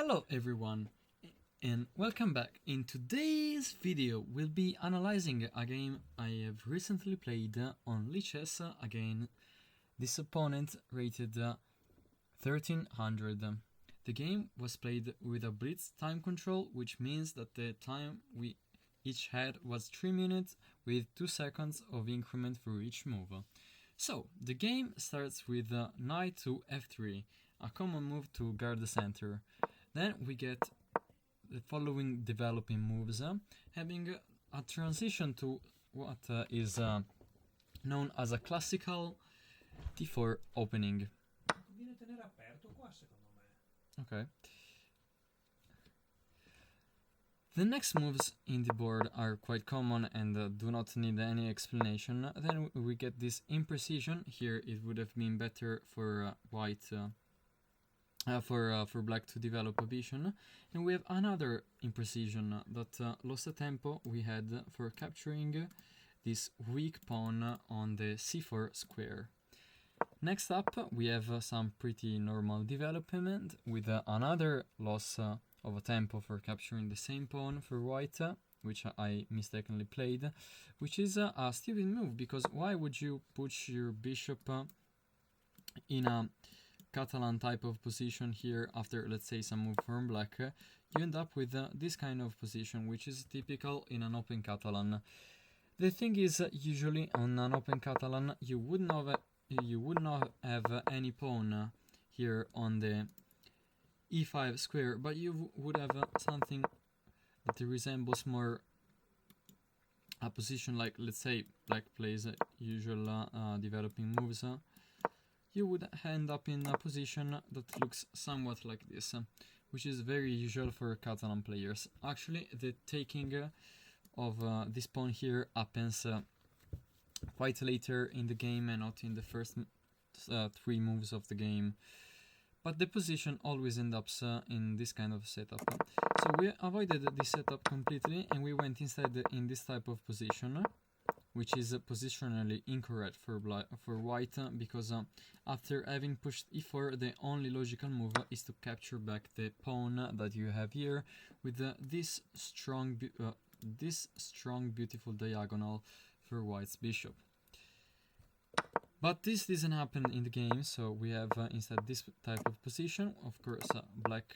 Hello everyone and welcome back. In today's video we'll be analyzing a game I have recently played on Lichess. Again, this opponent rated 1300. The game was played with a blitz time control, which means that the time we each had was 3 minutes with 2 seconds of increment for each move. So the game starts with knight to f3, a common move to guard the center. Then we get the following developing moves, having a transition to what is known as a classical d4 opening. Okay. The next moves in the board are quite common and do not need any explanation. Then we get this imprecision. Here it would have been better for white. For black to develop a vision, and we have another imprecision that lost a tempo we had for capturing this weak pawn on the c4 square. Next up we have some pretty normal development with another loss of a tempo for capturing the same pawn for white, which I mistakenly played, which is a stupid move, because why would you push your bishop in a Catalan type of position here after, let's say, some move from black? You end up with this kind of position, which is typical in an open Catalan. The thing is, usually on an open Catalan you would not have any pawn here on the e5 square, but you would have something that resembles more a position like, let's say, black plays usual developing moves. You would end up in a position that looks somewhat like this, which is very usual for Catalan players. Actually, the taking of this pawn here happens quite later in the game and not in the first 3 moves of the game. But the position always ends up in this kind of setup. So we avoided this setup completely and we went instead in this type of position, which is positionally incorrect for white, because after having pushed e4, the only logical move is to capture back the pawn that you have here with this strong beautiful diagonal for white's bishop. But this doesn't happen in the game, so we have instead this type of position. Of course, black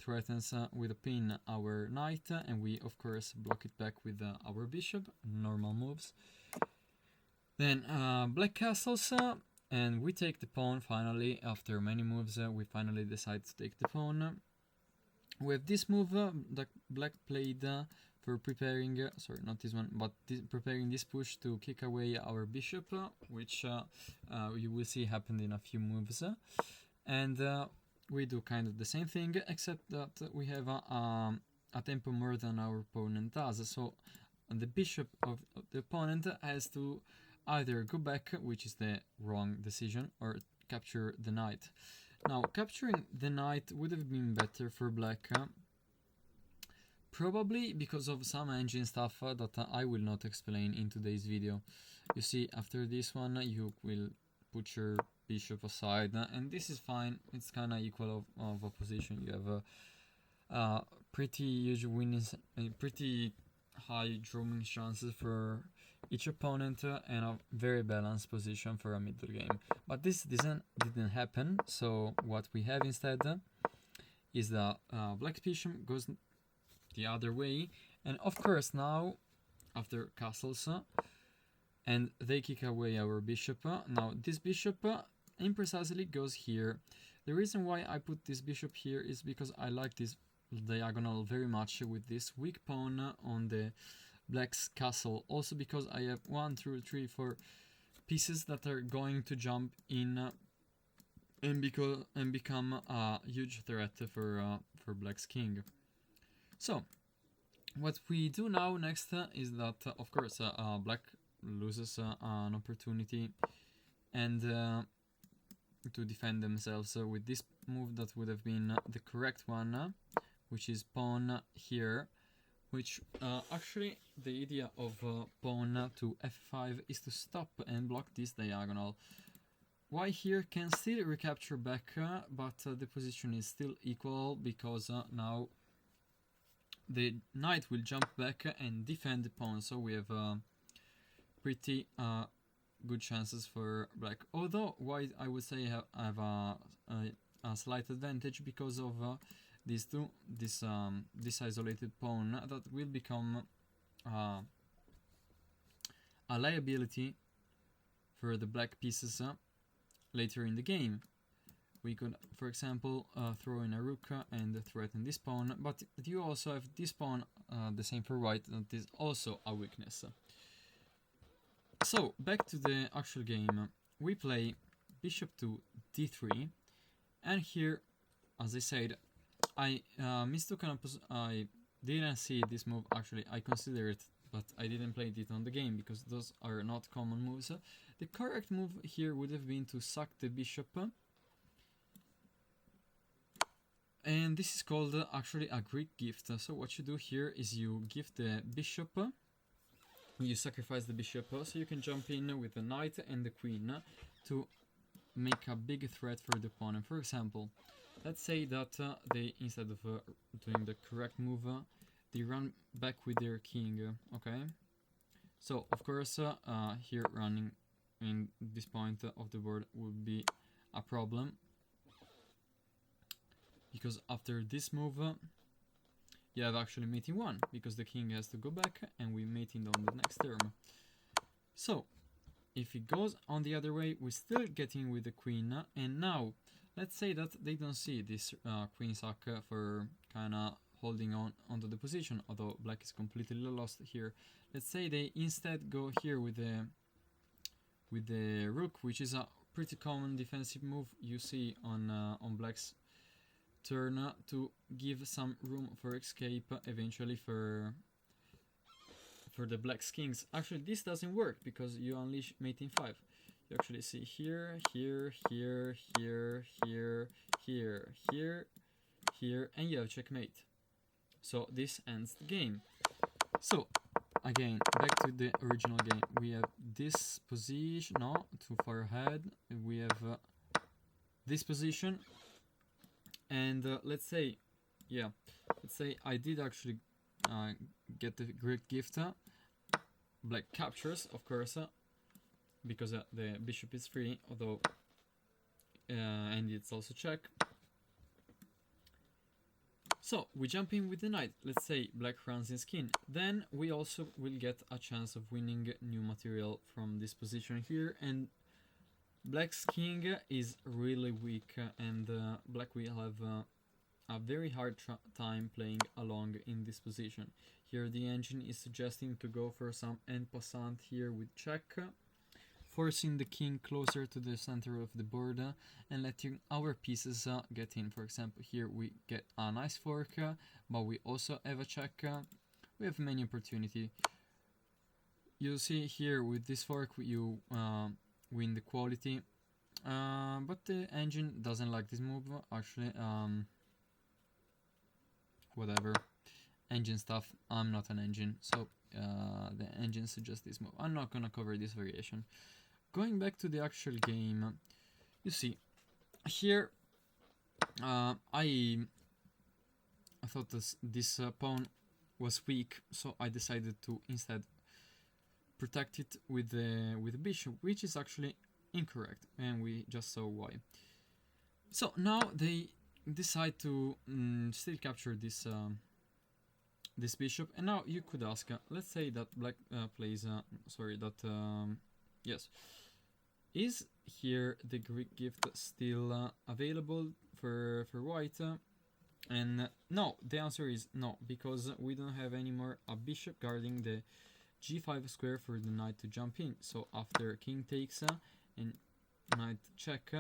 threatens with a pin our knight, and we of course block it back with our bishop, normal moves. Then black castles, and we take the pawn finally. After many moves, we finally decide to take the pawn. We have this move that black played for preparing, sorry, not this one, but preparing this push to kick away our bishop, which you will see happened in a few moves. And we do kind of the same thing, except that we have a tempo more than our opponent does. So the bishop of the opponent has to either go back, which is the wrong decision, or capture the knight. Now, capturing the knight would have been better for black, probably because of some engine stuff that I will not explain in today's video. You see, after this one you will put your bishop aside, and this is fine. It's kind of equal of a position. You have pretty huge winnings, pretty high drawing chances for each opponent, and a very balanced position for a middle game. But this didn't happen. So what we have instead is that black's bishop goes the other way, and of course now after castles and they kick away our bishop, now this bishop imprecisely goes here. The reason why I put this bishop here is because I like this diagonal very much with this weak pawn on the black's castle. Also because I have 1, 2, 3, 4 pieces that are going to jump in and become a huge threat for black's king. So what we do now next is that of course black loses an opportunity and to defend themselves with this move that would have been the correct one, which is pawn here, which actually the idea of pawn to f5 is to stop and block this diagonal. white here can still recapture back, but the position is still equal because now the knight will jump back and defend the pawn, so we have pretty good chances for black. Although white, I would say, have a slight advantage because of this isolated pawn that will become a liability for the black pieces later in the game. We could, for example, throw in a rook and threaten this pawn, but you also have this pawn, the same for white, that is also a weakness. So, back to the actual game. We play bishop to d3, and here, as I said, I mistook I didn't see this move. Actually, I considered it, but I didn't play it on the game because those are not common moves. The correct move here would have been to sack the bishop, and this is called actually a Greek gift. So what you do here is you give the bishop, you sacrifice the bishop, so you can jump in with the knight and the queen to make a big threat for the opponent. For example, let's say that they, instead of doing the correct move, they run back with their king, okay? So, of course, here running in this point of the board would be a problem, because after this move, you have actually mating 1, because the king has to go back, and we mating on the next turn. So, if it goes on the other way, we still get in with the queen, and now, let's say that they don't see this queen sack for kinda holding on onto the position, although black is completely lost here. Let's say they instead go here with the rook, which is a pretty common defensive move you see on black's turn to give some room for escape eventually for the black's kings. Actually, this doesn't work because you unleash mating 5. You actually see here, here, here, here, here, here, here, here, and you have checkmate. So this ends the game. So again, back to the original game. We have this position, no, too far ahead. We have this position, and let's say I did actually get the Greek gift. Black captures, of course, because the bishop is free, although and it's also check. So we jump in with the knight. Let's say black runs in skin. Then we also will get a chance of winning new material from this position here, and black's king is really weak, and black will have a very hard time playing along in this position. Here the engine is suggesting to go for some en passant here with check, forcing the king closer to the center of the board and letting our pieces get in. For example, here we get a nice fork, but we also have a check. We have many opportunity. You see here with this fork you win the quality, but the engine doesn't like this move actually. Whatever, engine stuff, I'm not an engine, so the engine suggests this move. I'm not gonna cover this variation. Going back to the actual game, you see here I thought this pawn was weak, so I decided to instead protect it with the bishop, which is actually incorrect, and we just saw why. So now they decide to still capture this this bishop, and now you could ask, let's say that black plays yes, is here the Greek gift still available for white? And no, the answer is no, because we don't have anymore a bishop guarding the g5 square for the knight to jump in. So after king takes and knight check,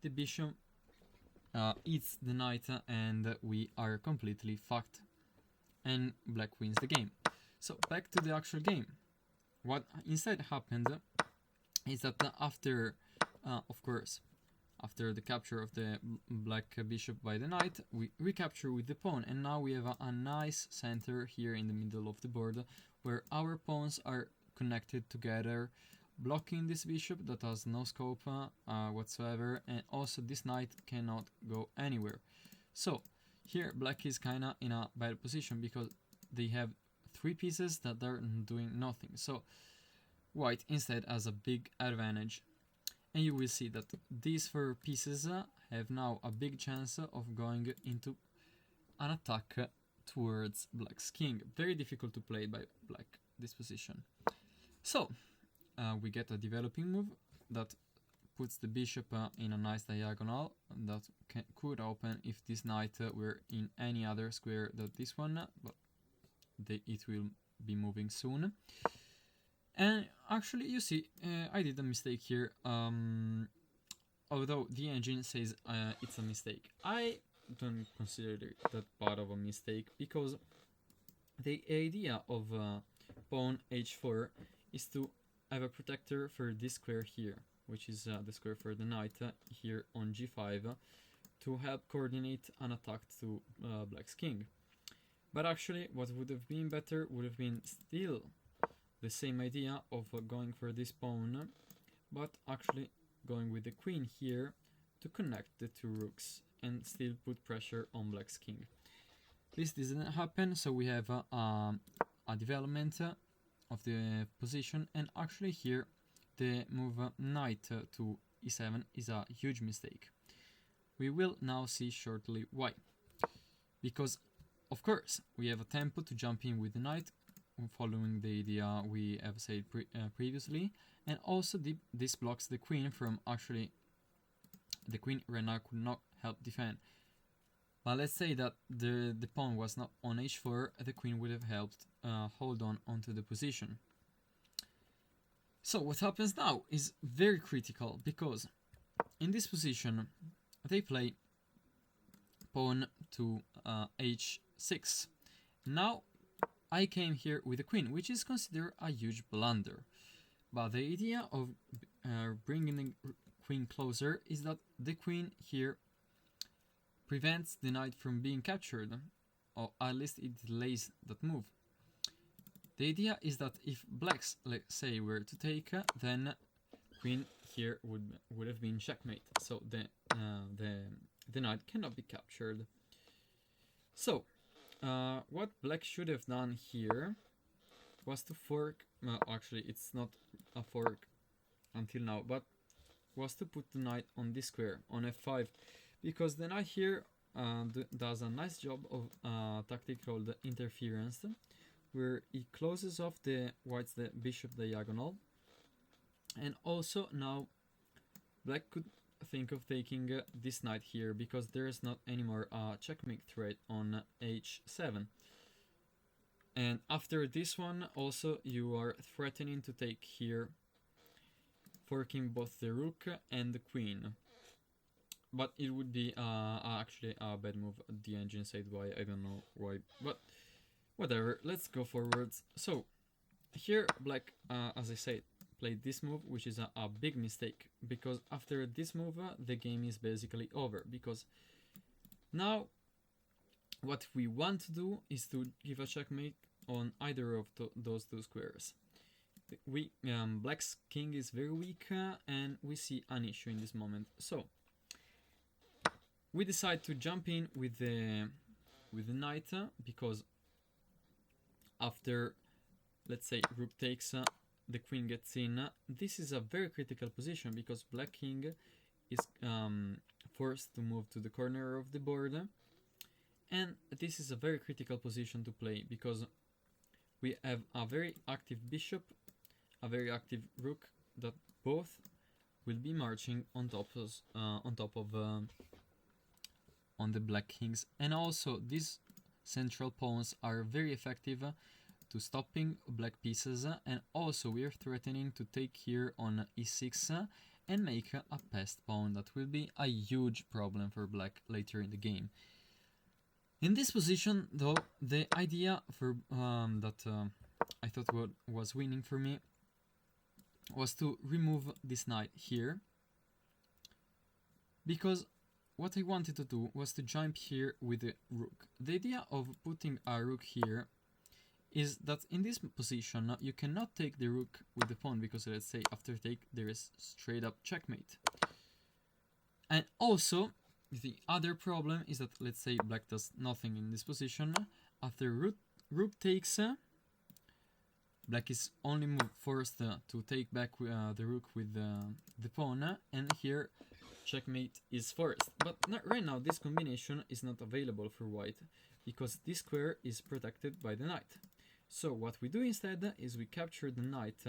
the bishop eats the knight, and we are completely fucked, and black wins the game. So back to the actual game. What instead happened is that after of course after the capture of the black bishop by the knight, we recapture with the pawn, and now we have a nice center here in the middle of the board where our pawns are connected together blocking this bishop that has no scope whatsoever, and also this knight cannot go anywhere. So here black is kinda in a bad position because they have 3 pieces that are doing nothing. So white instead has a big advantage, and you will see that these 4 pieces have now a big chance of going into an attack towards black's king. Very difficult to play by black, this position. So we get a developing move that puts the bishop in a nice diagonal that could open if this knight were in any other square than this one, but it will be moving soon. And actually, you see, I did a mistake here, although the engine says it's a mistake. I don't consider that part of a mistake, because the idea of pawn h4 is to have a protector for this square here, which is the square for the knight here on g5, to help coordinate an attack to black's king. But actually, what would have been better would have been still the same idea of going for this pawn, but actually going with the queen here to connect the 2 rooks and still put pressure on black's king. This didn't happen, so we have a development of the position, and actually here the move knight to e7 is a huge mistake. We will now see shortly why. Because of course we have a tempo to jump in with the knight, following the idea we have said previously, and also this blocks the queen from actually, the queen right now could not help defend. But let's say that the pawn was not on h4, the queen would have helped hold on onto the position. So what happens now is very critical, because in this position they play pawn to h6. Now I came here with the queen, which is considered a huge blunder. But the idea of bringing the queen closer is that the queen here prevents the knight from being captured, or at least it delays that move. The idea is that if blacks, let's say, were to take, then queen here would have been checkmate. So the knight cannot be captured. So what black should have done here was to fork. Actually, it's not a fork until now, but was to put the knight on this square on f5, because the knight here does a nice job of a tactic called interference, where he closes off the white's bishop diagonal, and also now black could think of taking this knight here, because there is not anymore a checkmate threat on h7. And after this one also you are threatening to take here, forking both the rook and the queen. But it would be actually a bad move, the engine said why, I don't know why, but whatever, let's go forwards. So here black, as I said, played this move, which is a big mistake, because after this move the game is basically over, because now what we want to do is to give a checkmate on either of those 2 squares. Black's king is very weak, and we see an issue in this moment. So we decide to jump in with the knight, because after, let's say, rook takes, the queen gets in. This is a very critical position, because black king is forced to move to the corner of the board, and this is a very critical position to play, because we have a very active bishop, a very active rook, that both will be marching on top of on the black kings, and also these central pawns are very effective to stopping black pieces, and also we are threatening to take here on e6 and make a passed pawn that will be a huge problem for black later in the game. In this position, though, the idea for that I thought was winning for me was to remove this knight here, because what I wanted to do was to jump here with the rook. The idea of putting a rook here is that in this position you cannot take the rook with the pawn, because let's say after take there is straight up checkmate. And also the other problem is that let's say black does nothing in this position. After rook takes, black is only forced to take back the rook with the pawn, and here checkmate is forced. But right now this combination is not available for white, because this square is protected by the knight. So what we do instead is we capture the knight,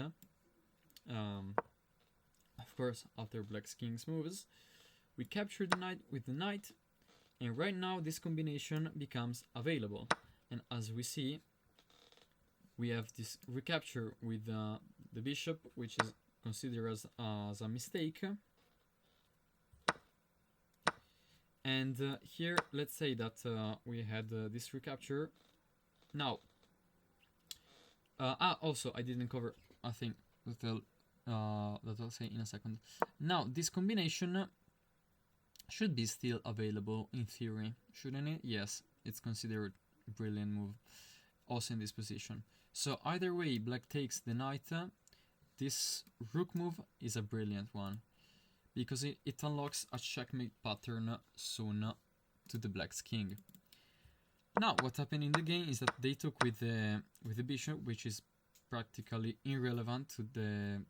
of course after black's king's moves. We capture the knight with the knight, and right now this combination becomes available. And as we see, we have this recapture with the bishop, which is considered as a mistake. And here, let's say that we had this recapture. Now, also I didn't cover a thing that I'll say in a second. Now, this combination should be still available in theory, shouldn't it? Yes, it's considered a brilliant move, also in this position. So either way, black takes the knight. This rook move is a brilliant one, because it unlocks a checkmate pattern soon to the black's king. Now, what happened in the game is that they took with the bishop, which is practically irrelevant to the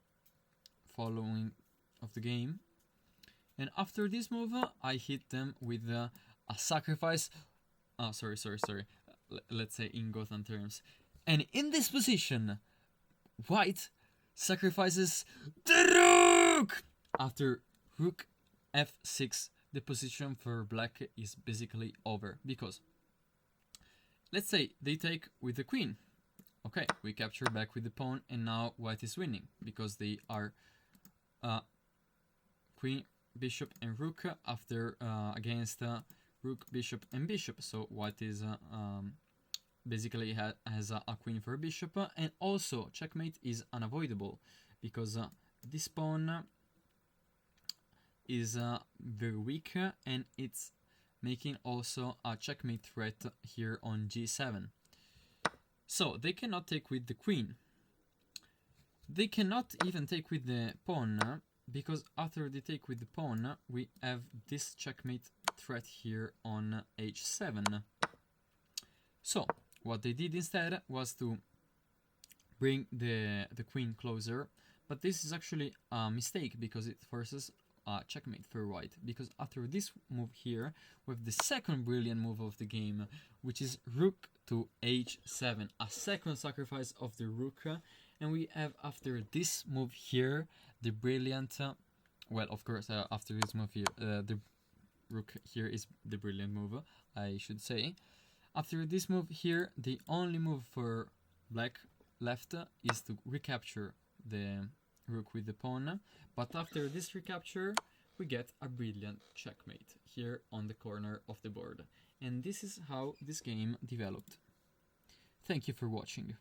following of the game. And after this move, I hit them with a sacrifice. Oh, sorry. Let's say in Gotham terms. And in this position, white sacrifices the rook! After rook f6, the position for black is basically over, because let's say they take with the queen. Okay, we capture back with the pawn, and now white is winning, because they are queen, bishop, and rook after against rook, bishop, and bishop. So white is basically has a queen for a bishop, and also checkmate is unavoidable, because this pawn is very weak, and it's making also a checkmate threat here on g7. So they cannot take with the queen. They cannot even take with the pawn, because after they take with the pawn, we have this checkmate threat here on h7. So what they did instead was to bring the queen closer, but this is actually a mistake, because it forces a checkmate for white, because after this move here, we have the second brilliant move of the game, which is rook to h7, a second sacrifice of the rook, and we have after this move here, the brilliant, well, of course, after this move here, the rook here is the brilliant move, I should say. After this move here, the only move for black left is to recapture the rook with the pawn, but after this recapture, we get a brilliant checkmate here on the corner of the board. And this is how this game developed. Thank you for watching.